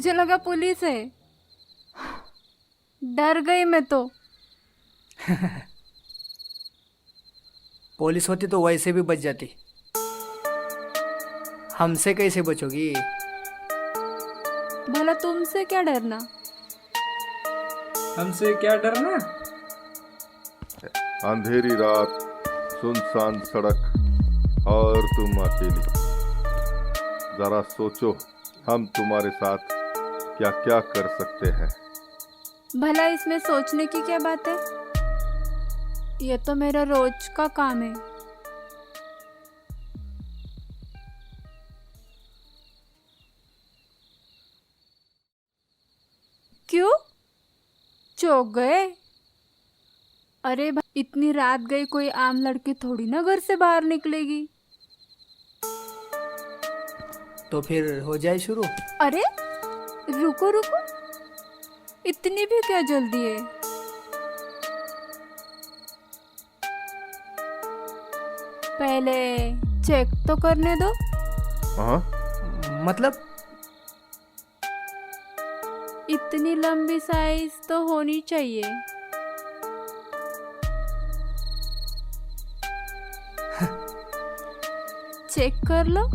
मुझे लगा पुलिस है, डर गई मैं तो। पुलिस होती तो वैसे भी बच जाती, हमसे कैसे बचोगी? भला तुमसे क्या डरना? हमसे क्या डरना? अंधेरी रात, सुनसान सड़क और तुम अकेली। जरा सोचो हम तुम्हारे साथ क्या क्या कर सकते हैं। भला इसमें सोचने की क्या बात है? ये तो मेरा रोज का काम है। क्यों चौंक गए? अरे भाई, इतनी रात गई, कोई आम लड़की थोड़ी ना घर से बाहर निकलेगी। तो फिर हो जाए शुरू। अरे रुको रुको, इतनी भी क्या जल्दी है? पहले चेक तो करने दो। हाँ, मतलब इतनी लंबी साइज तो होनी चाहिए। चेक कर लो।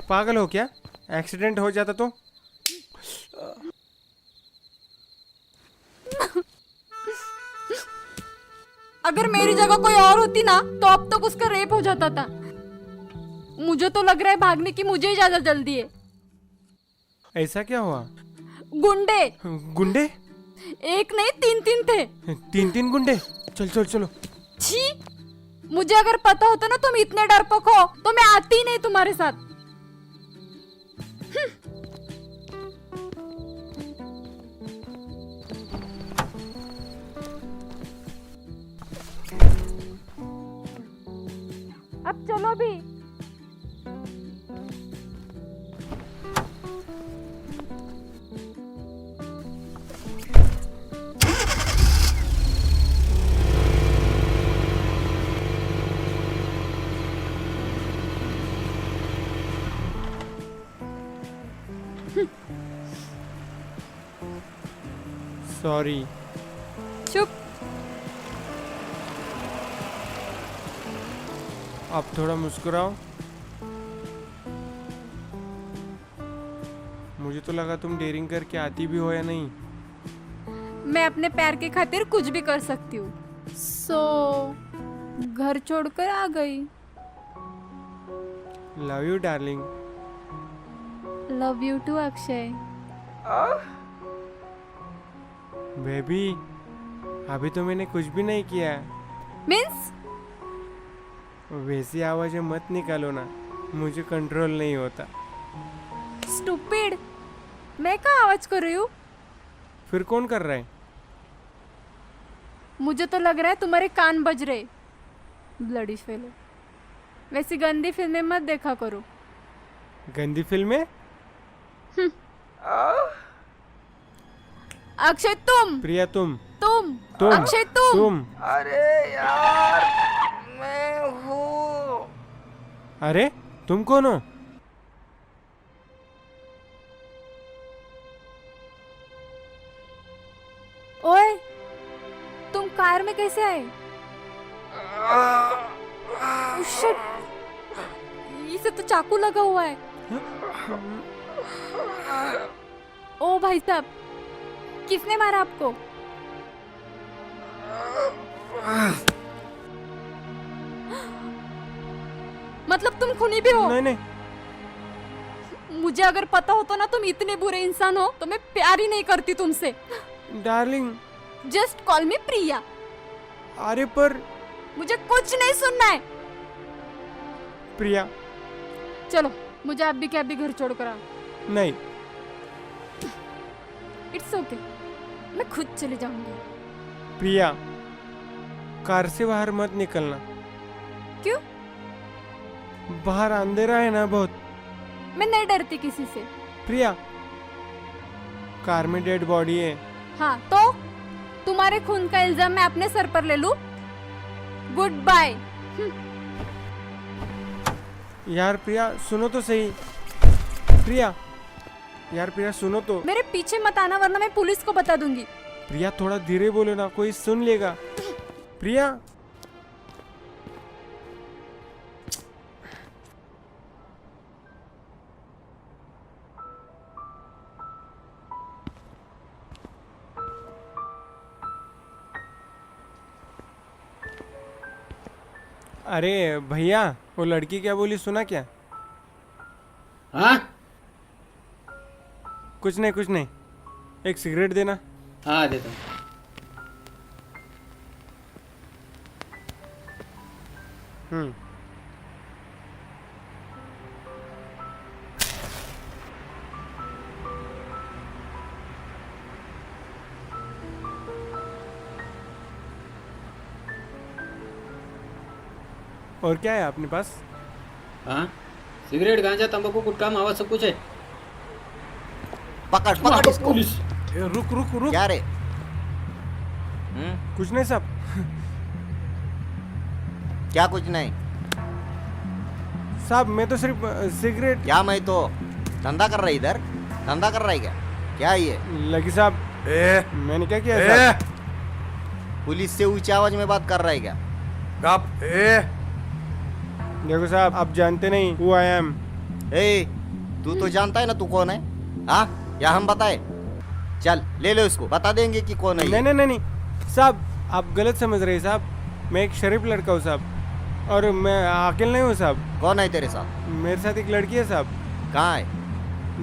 पागल हो क्या? एक्सीडेंट हो जाता तो? अगर मेरी जगह कोई और होती ना तो अब तक उसका रेप हो जाता था। मुझे तो लग रहा है भागने की मुझे ही ज्यादा जल्दी है। ऐसा क्या हुआ? गुंडे गुंडे? एक नहीं तीन तीन थे। तीन तीन गुंडे? चल चल चलो। छी, मुझे अगर पता होता ना तुम इतने डरपोक हो तो मैं आती ही नहीं तुम्हारे साथ। अब चलो भी। सॉरी। चुप। अब थोड़ा मुस्कुराओ। मुझे तो लगा तुम डेयरिंग करके आती भी हो या नहीं। मैं अपने पैर के खातिर कुछ भी कर सकती हूँ। घर छोड़कर आ गई। Love you darling. Love you too Akshay. Baby, अभी तो मैंने कुछ भी नहीं किया। मीन्स? वैसी आवाजें मत निकालो ना, मुझे कंट्रोल नहीं होता। स्टूपिड, मैं कहाँ आवाज कर रही हूँ? फिर कौन कर रहा है? मुझे तो लग रहा है तुम्हारे कान बज रहे। Bloody fellow. वैसी गंदी फिल्में मत देखा करो। गंदी फिल्में? अक्षय तुम। प्रिया तुम। तुम। तुम। अक्षय तुम। अरे यार, मैं हूँ। अरे तुम कौन हो? ओए, तुम कार में कैसे आए? Oh, shit. इसे तो चाकू लगा हुआ है। ओ भाई साहब, किसने मारा आपको? मतलब तुम खूनी भी हो? नहीं नहीं। मुझे अगर पता होता ना तुम इतने बुरे इंसान हो तो मैं प्यार ही नहीं करती तुमसे। डार्लिंग। जस्ट कॉल मी प्रिया। अरे पर मुझे कुछ नहीं सुनना है। प्रिया। चलो मुझे आप भी क्या भी घर छोड़ कर आओ। नहीं, इट्स ओके, मैं खुद चले जाऊंगी। प्रिया, कार से बाहर मत निकलना। क्यों? बाहर अंधेरा है ना बहुत। मैं नहीं डरती किसी से। प्रिया, कार में डेड बॉडी है। हाँ तो तुम्हारे खून का इल्जाम मैं अपने सर पर ले लूं? Good bye. यार प्रिया सुनो तो सही। प्रिया, यार प्रिया सुनो तो। मेरे पीछे मत आना वरना मैं पुलिस को बता दूंगी। प्रिया थोड़ा धीरे बोलो ना, कोई सुन लेगा। प्रिया, अरे भैया, वो लड़की क्या बोली सुना क्या? हाँ कुछ नहीं कुछ नहीं, एक सिगरेट देना। हाँ देता हूँ। हम्म। और क्या है अपने पास? हाँ सिगरेट गांजा तंबाकू गुटखा मावा सब कुछ है। पकड़ पकड़ इसको। पुलिस ए, रुक रुक रुक। क्या रे? कुछ नहीं साहब। क्या कुछ नहीं? साहब मैं तो सिर्फ सिगरेट। क्या मैं तो धंधा कर रहा इधर? धंधा कर रहा है क्या? क्या ये? लगी साहब, मैंने क्या किया साहब? पुलिस से ऊंची आवाज में बात कर रहा है क्या? देखो साहब, आप जानते नहीं हु आई एम। ए, तू तो जानता है ना तू कौन है? हाँ, या हम बताए? चल ले लो इसको, बता देंगे कि कौन है ये। नहीं नहीं नहीं नहीं साहब, आप गलत समझ रहे हैं साहब। मैं एक शरीफ लड़का हूँ साहब, और मैं अकेला नहीं हूँ साहब। कौन है तेरे साथ? मेरे साथ एक लड़की है साहब। कहाँ है?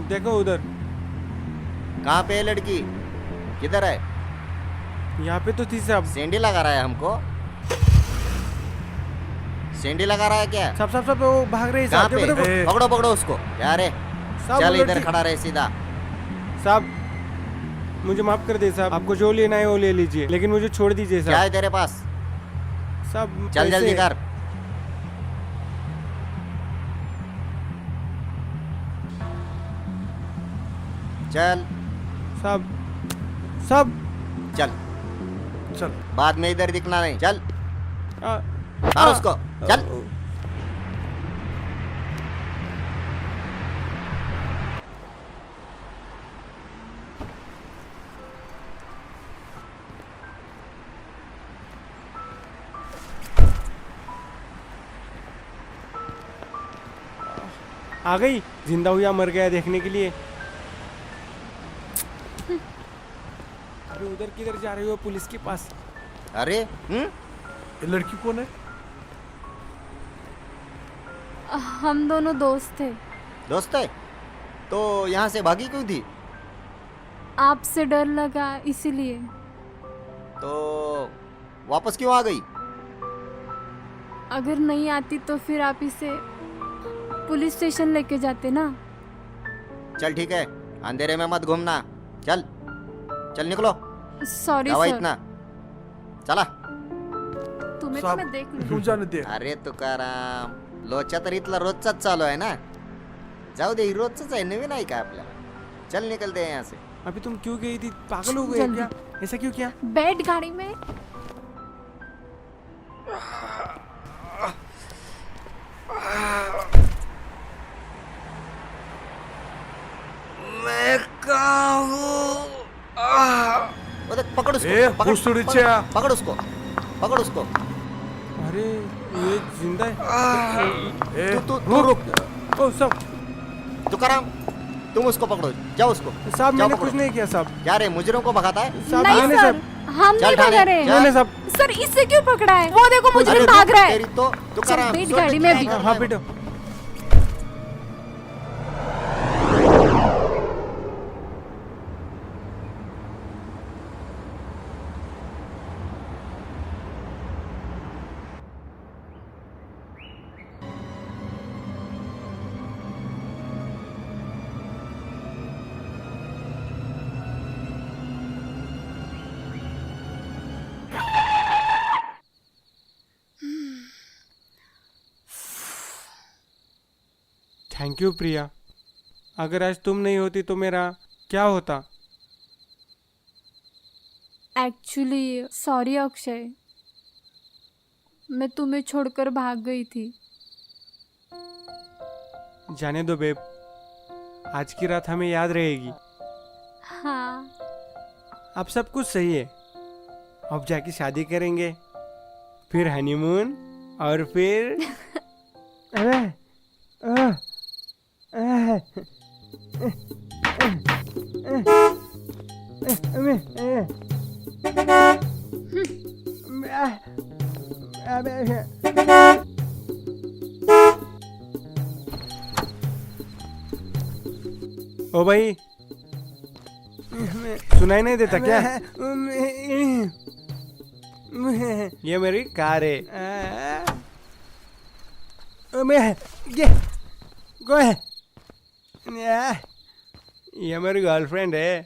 देखो उधर। कहाँ पे है लड़की? किधर है? यहाँ पे तो थी साहब। सेंडी लगा रहा है हमको? सेंडी लगा रहा है क्या? साहब साहब साहब, वो भाग रही है कहाँ साहब। पे? देखो देखो। पकड़ो पकड़ो उसको। यार साहब, चल वो इधर लड़की- खड़ा रहे सीधा। साहब मुझे माफ कर दे साहब, आपको जो लेना है वो ले लीजिए, लेकिन मुझे छोड़ दीजिए क्या साहब। है तेरे पास? साहब चल जल्दी पैसे- कर। चल साहब साहब चल चल। बाद में इधर दिखना नहीं। चल आ, मार उसको। चल। आ गई, जिंदा हुआ मर गया देखने के लिए। अरे उधर किधर जा रही हो? पुलिस के पास। अरे ये लड़की कौन है? हम दोनों दोस्त थे। दोस्त है तो यहाँ से भागी क्यों थी? आपसे डर लगा इसीलिए। तो वापस क्यों आ गई? अगर नहीं आती तो फिर आप इसे पुलिस स्टेशन लेके जाते ना। चल ठीक है, अंधेरे में मत घूमना। चल चल निकलो। सॉरी जावा सर, इतना। चला। तुम्हें तो मैं देख लूंगी। अरे तुकाराम, लोचा तर इथला रोजचाच चालू आहे ना. जाऊ दे, रोजच आहे, नवीन आहे का आपल्याला? चल निकलते हैं यहाँ से. अभी तुम क्यों गई थी? पागल हो गए जल्दी। क्या? ऐसा क्यों किया? बैठ गाड़ी में। मैं कहाँ हूँ? वो देख, पकड़ उसको, पकड़ उसको, पकड़ उसको. अरे ये जिंदा है। तू रुक. ओ सब तुकाराम, तुम उसको पकड़ो, जाओ उसको. साहब, जाओ मैंने पकड़ो. कुछ नहीं किया साहब। क्या रे, मुजरिम को भगाता है? साहब नहीं मैंने सर, सब हम चल नहीं ठाणे, भगा रहे। चल। मैंने सब। सर इससे क्यों पकड़ा है? वो देखो मुझे अरे भाग रुक रहा है। तेरी तो. तुकाराम, बैठ सोच गाड़ी के में क्या अभी। करना हाँ है? बेटो। थैंक यू प्रिया। अगर आज तुम नहीं होती तो मेरा क्या होता? एक्चुअली सॉरी अक्षय, मैं तुम्हें छोड़कर भाग गई थी। जाने दो बेब, आज की रात हमें याद रहेगी। हाँ, अब सब कुछ सही है। अब जाके शादी करेंगे, फिर हनीमून, और फिर अरे, ओ भाई, सुनाई नहीं देता क्या? ये मेरी कार है। ये मेरी गर्लफ्रेंड है।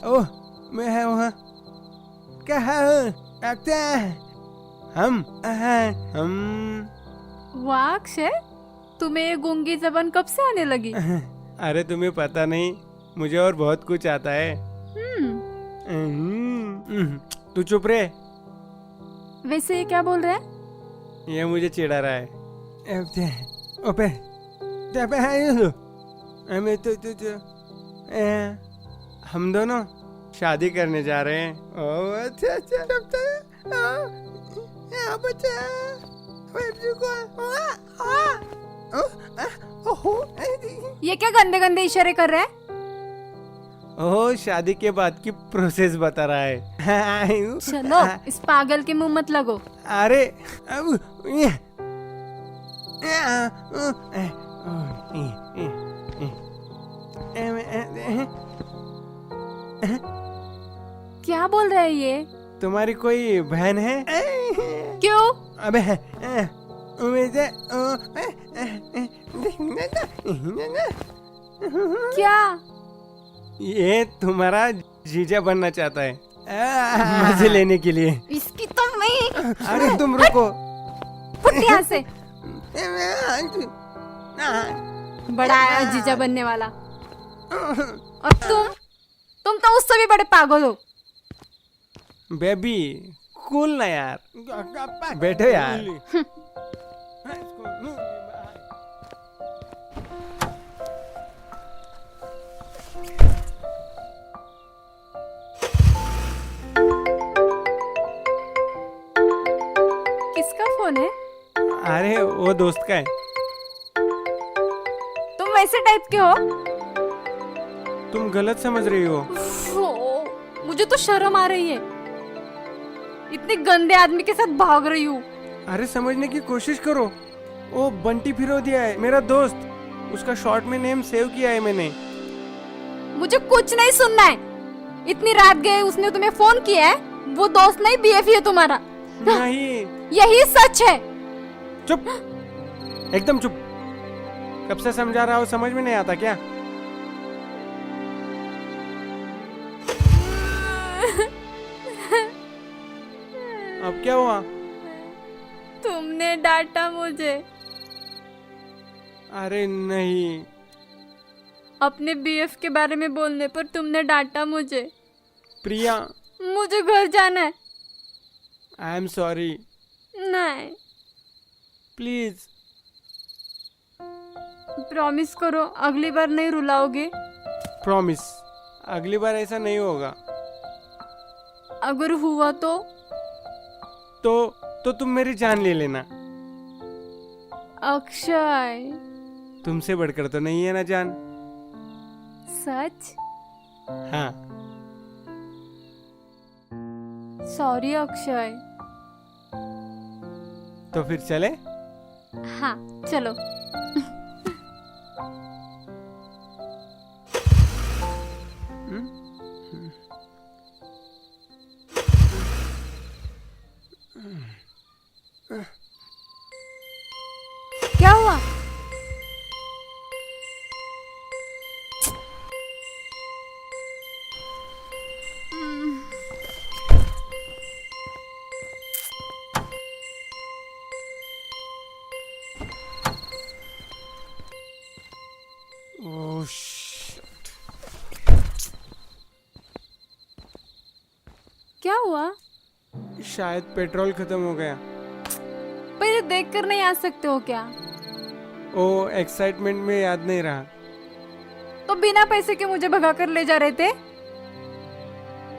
ओ, मैं है वहाँ। क्या हम वाह अक्षय, तुम्हें ये गूंगी जबान कब से आने लगी? अरे तुम्हें पता नहीं, मुझे और बहुत कुछ आता है। तू चुप रे। वैसे ये क्या बोल रहा है? ये मुझे चिढ़ा रहा है। ओपे हम दोनों शादी करने जा रहे हैं। ओ ये क्या गंदे गंदे इशारे कर रहा है? ओह, शादी के बाद की प्रोसेस बता रहा है। चलो, इस पागल के मुंह मत लगो। अरे क्या बोल रहा है ये? तुम्हारी कोई बहन है? क्यों? अबे क्या? ये तुम्हारा जीजा बनना चाहता है, मजे लेने के लिए। इसकी तो मैं। अरे तुम रुको। फुट यहाँ से। बड़ा आया जीजा बनने वाला। और तुम तो उससे भी बड़े पागल हो। बेबी कूल ना यार, बैठो यार। किसका फोन है? अरे वो दोस्त का है। तुम वैसे टाइप के हो? तुम गलत समझ रही हो। मुझे तो शर्म आ रही है, इतने गंदे आदमी के साथ भाग रही हूँ। अरे समझने की कोशिश करो। वो बंटी फिरोदिया है, मेरा दोस्त। उसका शॉर्ट में नेम सेव किया है मैंने। मुझे कुछ नहीं सुनना है। इतनी रात गए उसने तुम्हें फोन किया है, वो दोस्त नहीं बीएफ है तुम्हारा। नहीं, यही सच है। चुप, एकदम चुप। कब से समझा रहा हो, समझ में नहीं आता क्या? अब क्या हुआ? तुमने डांटा मुझे। अरे नहीं, अपने बीएफ के बारे में बोलने पर तुमने डांटा मुझे। प्रिया, मुझे घर जाना है। I am sorry. नहीं, प्लीज। प्रॉमिस करो अगली बार नहीं रुलाओगे। प्रॉमिस, अगली बार ऐसा नहीं होगा। अगर हुआ तो तुम मेरी जान ले लेना। अक्षय, तुमसे बढ़कर तो नहीं है ना जान। सच? हाँ। सॉरी अक्षय। तो फिर चले? हाँ चलो। क्या हुआ? Oh shit. क्या हुआ? शायद पेट्रोल खत्म हो गया। पर ये देख कर नहीं आ सकते हो क्या? ओ एक्साइटमेंट में याद नहीं रहा। तो बिना पैसे के मुझे भगा कर ले जा रहे थे।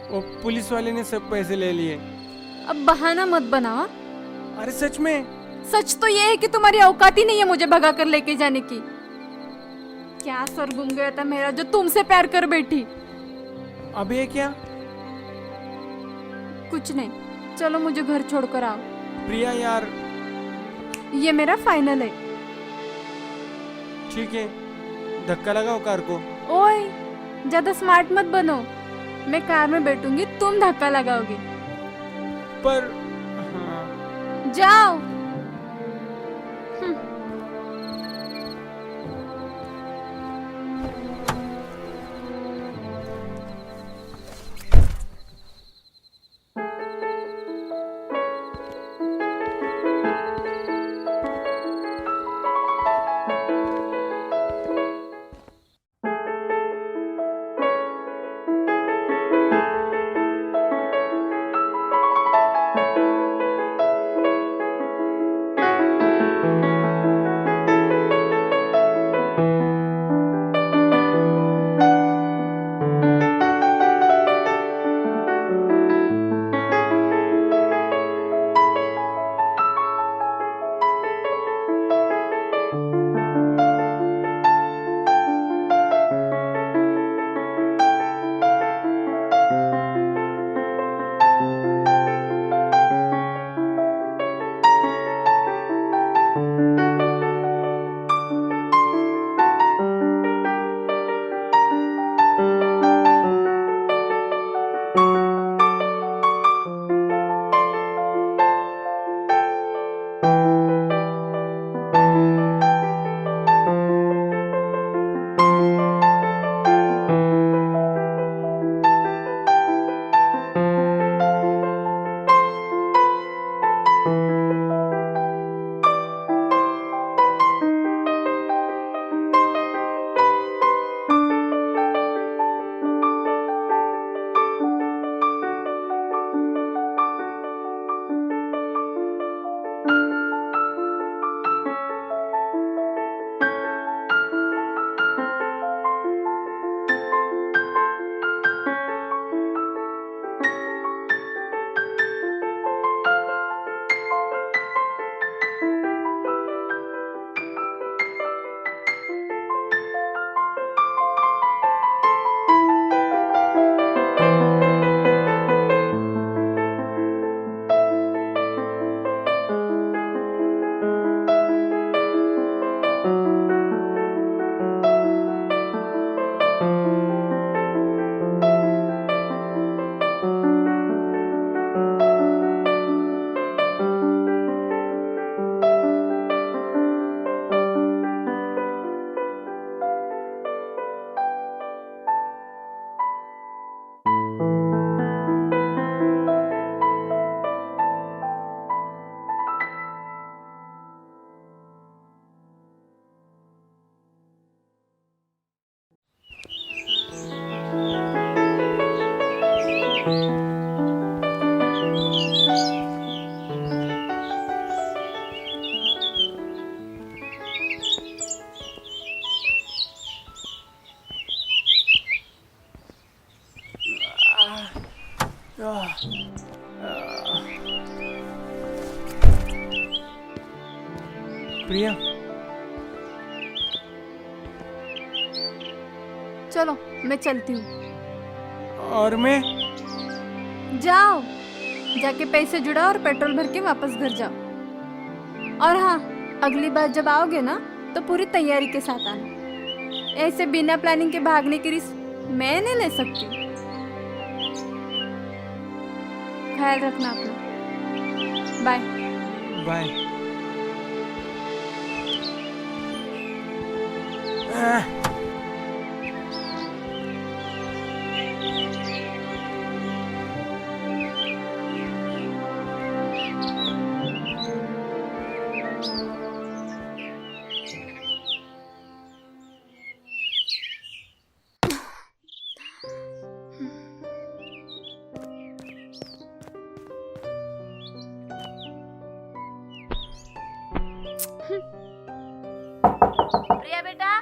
वो पुलिस वाले ने सब पैसे ले लिए। अब बहाना मत बनाओ। अरे सच में। सच तो ये है कि तुम्हारी औकात ही नहीं है मुझे भगा कर लेके जाने की। क्या सर घूम गया था मेरा जो तुमसे प्यार कर बैठी। अब ये क्या? कुछ नहीं, चलो मुझे घर छोड़कर आओ। प्रिया यार। ये मेरा फाइनल है। ठीक है, धक्का लगाओ कार को। ओए, ज्यादा स्मार्ट मत बनो। मैं कार में बैठूंगी, तुम धक्का लगाओगे। पर हाँ। जाओ। प्रिया, चलो मैं चलती हूँ। और मैं? जाओ, जाके पैसे जुड़ाओ और पेट्रोल भर के वापस घर जाओ। और हाँ, अगली बार जब आओगे ना तो पूरी तैयारी के साथ आना। ऐसे बिना प्लानिंग के भागने की रिस्क मैं नहीं ले सकती। ख्याल रखना अपना। बाय। बाय। प्रिया बेटा,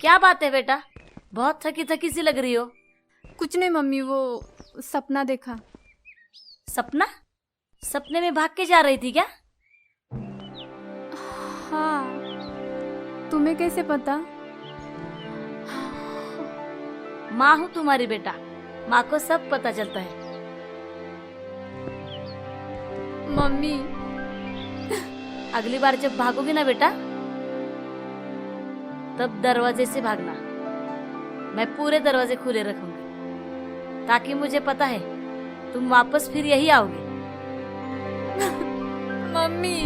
क्या बात है बेटा? बहुत थकी थकी सी लग रही हो। कुछ नहीं मम्मी, वो सपना देखा। सपना? सपने में भाग के जा रही थी क्या? हाँ, तुम्हें कैसे पता? माँ हूँ तुम्हारी बेटा, माँ को सब पता चलता है। मम्मी, अगली बार जब भागोगी ना बेटा, तब दरवाजे से भागना। मैं पूरे दरवाजे खुले रखूंगी ताकि मुझे पता है तुम वापस फिर यही आओगे। मम्मी।